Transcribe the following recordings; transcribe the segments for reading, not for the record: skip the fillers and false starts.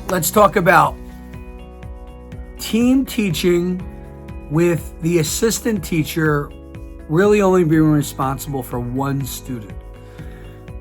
Let's talk about team teaching with the assistant teacher really only being responsible for one student.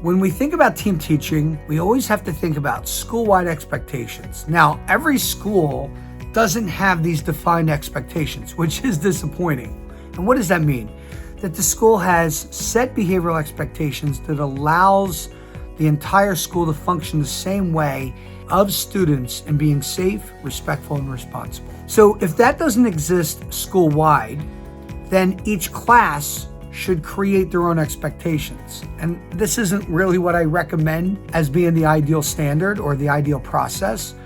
When we think about team teaching, we always have to think about school-wide expectations. Now, every school doesn't have these defined expectations, which is disappointing. And what does that mean? That the school has set behavioral expectations that allows the entire school to function the same way of students in being safe, respectful, and responsible. So if that doesn't exist school-wide, then each class should create their own expectations. And this isn't really what I recommend as being the ideal standard or the ideal process,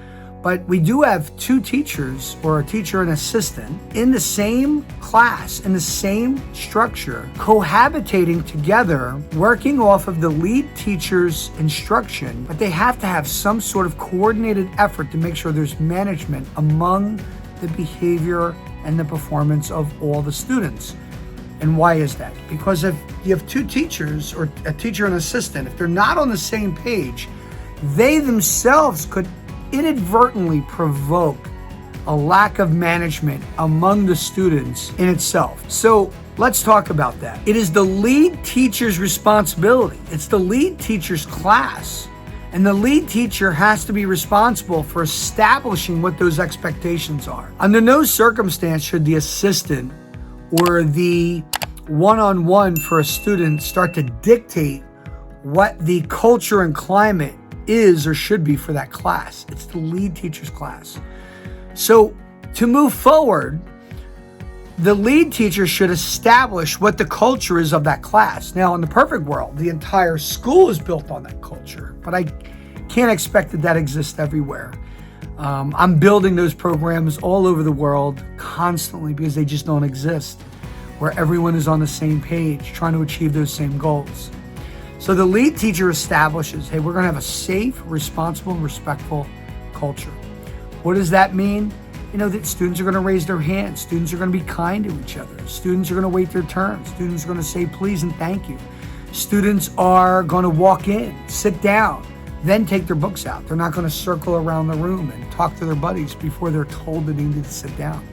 but we do have two teachers, or a teacher and assistant, in the same class, in the same structure, cohabitating together, working off of the lead teacher's instruction, but they have to have some sort of coordinated effort to make sure there's management among the behavior and the performance of all the students. And why is that? Because if you have two teachers, or a teacher and assistant, if they're not on the same page, they themselves could inadvertently provoke a lack of management among the students in itself. So let's talk about that. It is the lead teacher's responsibility. It's the lead teacher's class. And the lead teacher has to be responsible for establishing what those expectations are. Under no circumstance should the assistant or the one-on-one for a student start to dictate what the culture and climate is or should be for that class. It's the lead teacher's class. So to move forward, the lead teacher should establish what the culture is of that class. Now, in the perfect world, the entire school is built on that culture, but I can't expect that exists everywhere. I'm building those programs all over the world constantly because they just don't exist, where everyone is on the same page trying to achieve those same goals. So the lead teacher establishes, hey, we're going to have a safe, responsible, and respectful culture. What does that mean? You know, that students are going to raise their hands. Students are going to be kind to each other. Students are going to wait their turn. Students are going to say please and thank you. Students are going to walk in, sit down, then take their books out. They're not going to circle around the room and talk to their buddies before they're told that they need to sit down.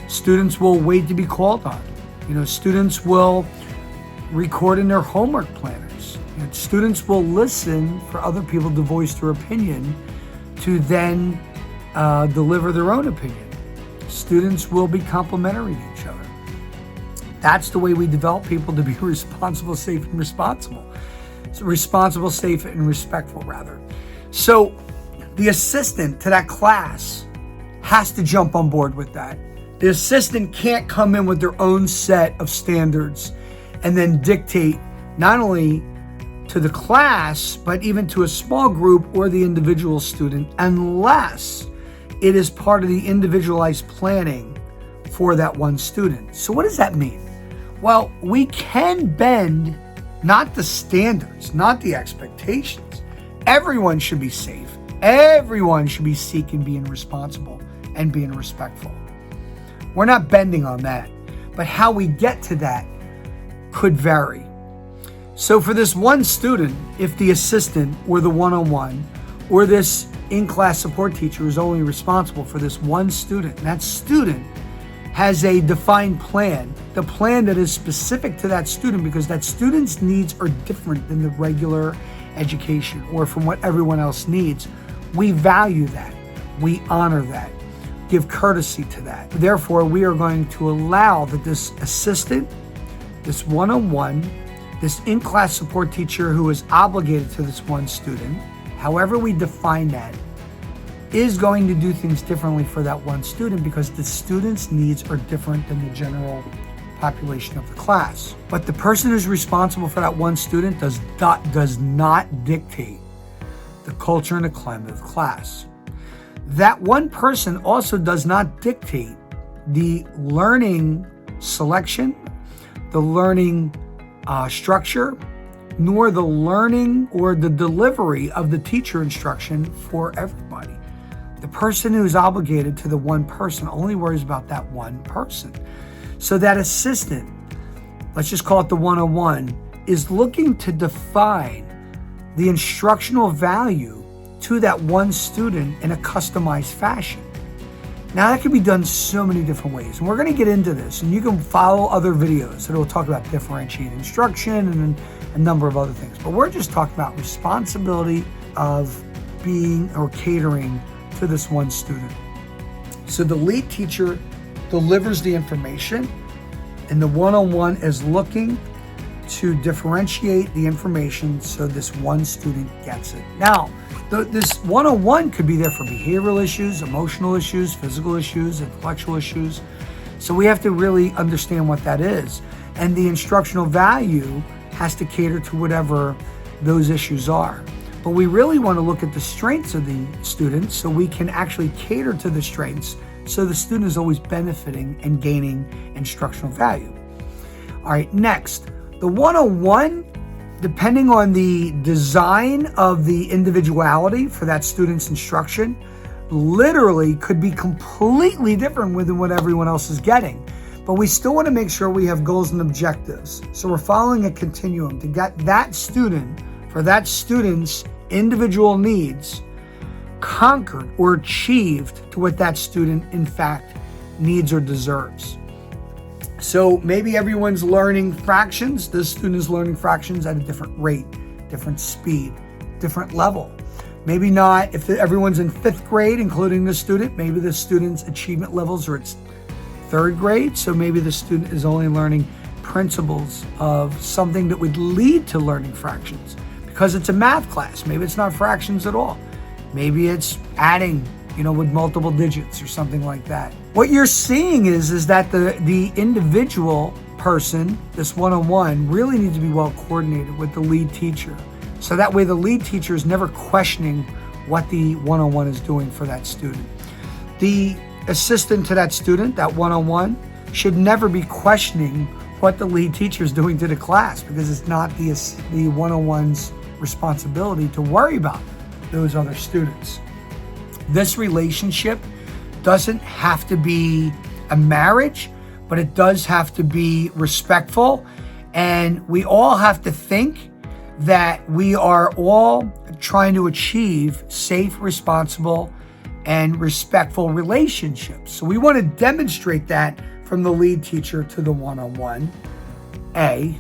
Students will wait to be called on. You know, students will record in their homework planners. You know, students will listen for other people to voice their opinion to then deliver their own opinion. Students will be complimentary to each other. That's the way we develop people to be responsible, safe, and responsible. So responsible, safe, and respectful, rather. So the assistant to that class has to jump on board with that. The assistant can't come in with their own set of standards and then dictate not only to the class, but even to a small group or the individual student, unless it is part of the individualized planning for that one student. So what does that mean? Well, we can bend not the standards, not the expectations. Everyone should be safe. Everyone should be seeking being responsible and being respectful. We're not bending on that, but how we get to that could vary. So for this one student, if the assistant or the one-on-one or this in-class support teacher is only responsible for this one student, and that student has a defined plan, the plan that is specific to that student, because that student's needs are different than the regular education or from what everyone else needs. We value that. We honor that. Give courtesy to that. Therefore, we are going to allow that this assistant, this one-on-one, this in-class support teacher who is obligated to this one student, however we define that, is going to do things differently for that one student because the student's needs are different than the general population of the class. But the person who's responsible for that one student does not dictate the culture and the climate of the class. That one person also does not dictate the learning selection, the learning structure, nor the learning or the delivery of the teacher instruction for everybody. The person who's obligated to the one person only worries about that one person. So that assistant, let's just call it the one-on-one, is looking to define the instructional value to that one student in a customized fashion. Now that can be done so many different ways, and we're going to get into this, and you can follow other videos that will talk about differentiated instruction and a number of other things. But we're just talking about responsibility of being or catering to this one student. So the lead teacher delivers the information, and the one-on-one is looking to differentiate the information so this one student gets it. Now, this one-on-one could be there for behavioral issues, emotional issues, physical issues, intellectual issues. So we have to really understand what that is. And the instructional value has to cater to whatever those issues are. But we really want to look at the strengths of the student so we can actually cater to the strengths so the student is always benefiting and gaining instructional value. All right, next, the one-on-one, depending on the design of the individuality for that student's instruction, literally could be completely different than what everyone else is getting. But we still want to make sure we have goals and objectives. So we're following a continuum to get that student, for that student's individual needs, conquered or achieved to what that student in fact needs or deserves. So maybe everyone's learning fractions. This student is learning fractions at a different rate, different speed, different level. Maybe not, if everyone's in 5th grade, including the student, maybe the student's achievement levels are at 3rd grade. So maybe the student is only learning principles of something that would lead to learning fractions because it's a math class. Maybe it's not fractions at all. Maybe it's adding, with multiple digits or something like that. What you're seeing is that the individual person, this one-on-one, really needs to be well coordinated with the lead teacher. So that way the lead teacher is never questioning what the one-on-one is doing for that student. The assistant to that student, that one-on-one, should never be questioning what the lead teacher is doing to the class because it's not the one-on-one's responsibility to worry about those other students. This relationship doesn't have to be a marriage, but it does have to be respectful. And we all have to think that we are all trying to achieve safe, responsible, and respectful relationships. So we want to demonstrate that from the lead teacher to the one-on-one, A.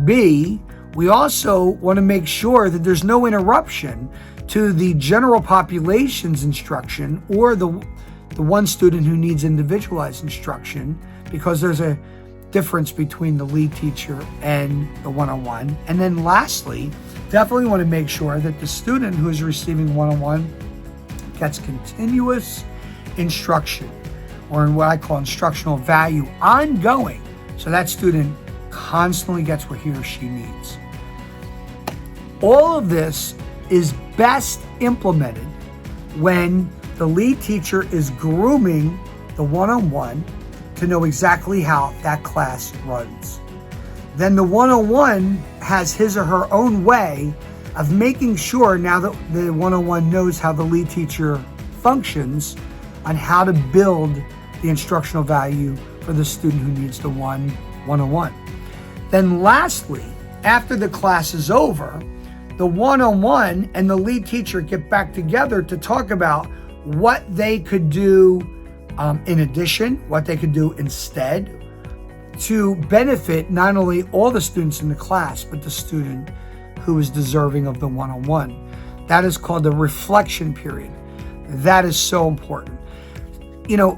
B, we also want to make sure that there's no interruption to the general population's instruction or the one student who needs individualized instruction, because there's a difference between the lead teacher and the one-on-one. And then lastly, definitely want to make sure that the student who is receiving one-on-one gets continuous instruction, or in what I call instructional value, ongoing, so that student constantly gets what he or she needs. All of this is best implemented when the lead teacher is grooming the one-on-one to know exactly how that class runs. Then the one-on-one has his or her own way of making sure, now that the one-on-one knows how the lead teacher functions, on how to build the instructional value for the student who needs the one-on-one. Then lastly, after the class is over, the one-on-one and the lead teacher get back together to talk about what they could do in addition, what they could do instead, to benefit not only all the students in the class, but the student who is deserving of the one-on-one. That is called the reflection period. That is so important.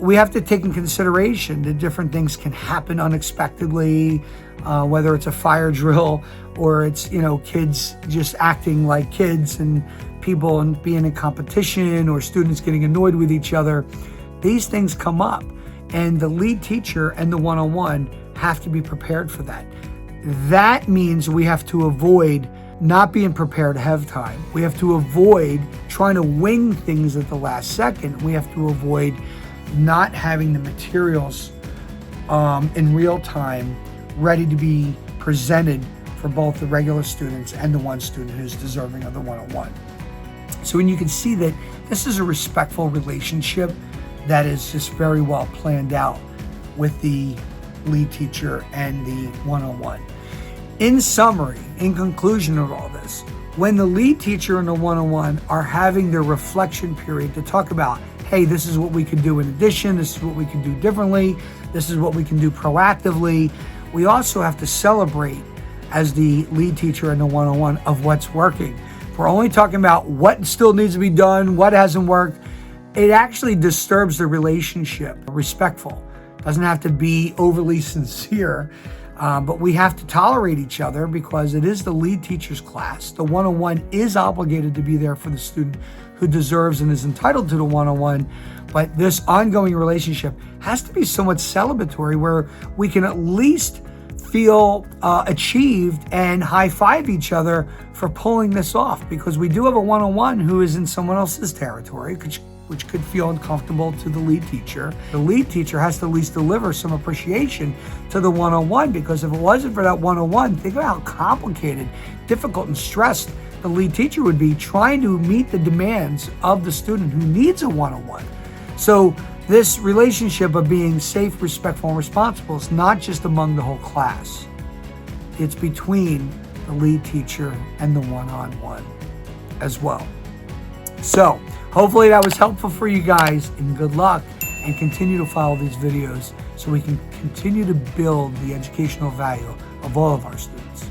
We have to take in consideration that different things can happen unexpectedly, whether it's a fire drill or it's, kids just acting like kids and people and being in competition or students getting annoyed with each other. These things come up, and the lead teacher and the one-on-one have to be prepared for that. That means we have to avoid not being prepared ahead of time. We have to avoid trying to wing things at the last second. We have to avoid not having the materials in real time ready to be presented for both the regular students and the one student who's deserving of the one-on-one. So when you can see that this is a respectful relationship that is just very well planned out with the lead teacher and the one-on-one. In summary, in conclusion of all this, When the lead teacher and the one-on-one are having their reflection period to talk about, hey, this is what we can do in addition, this is what we can do differently, this is what we can do proactively, we also have to celebrate as the lead teacher and the one-on-one of what's working. If we're only talking about what still needs to be done, what hasn't worked, it actually disturbs the relationship. Respectful. Doesn't have to be overly sincere, but we have to tolerate each other because it is the lead teacher's class. The one-on-one is obligated to be there for the student who deserves and is entitled to the one-on-one, but this ongoing relationship has to be somewhat celebratory where we can at least feel achieved and high-five each other for pulling this off, because we do have a one-on-one who is in someone else's territory, which could feel uncomfortable to the lead teacher. The lead teacher has to at least deliver some appreciation to the one-on-one, because if it wasn't for that one-on-one, think about how complicated, difficult, and stressed the lead teacher would be trying to meet the demands of the student who needs a one-on-one. So this relationship of being safe, respectful, and responsible is not just among the whole class. It's between the lead teacher and the one-on-one as well. So hopefully that was helpful for you guys, and good luck, and continue to follow these videos so we can continue to build the educational value of all of our students.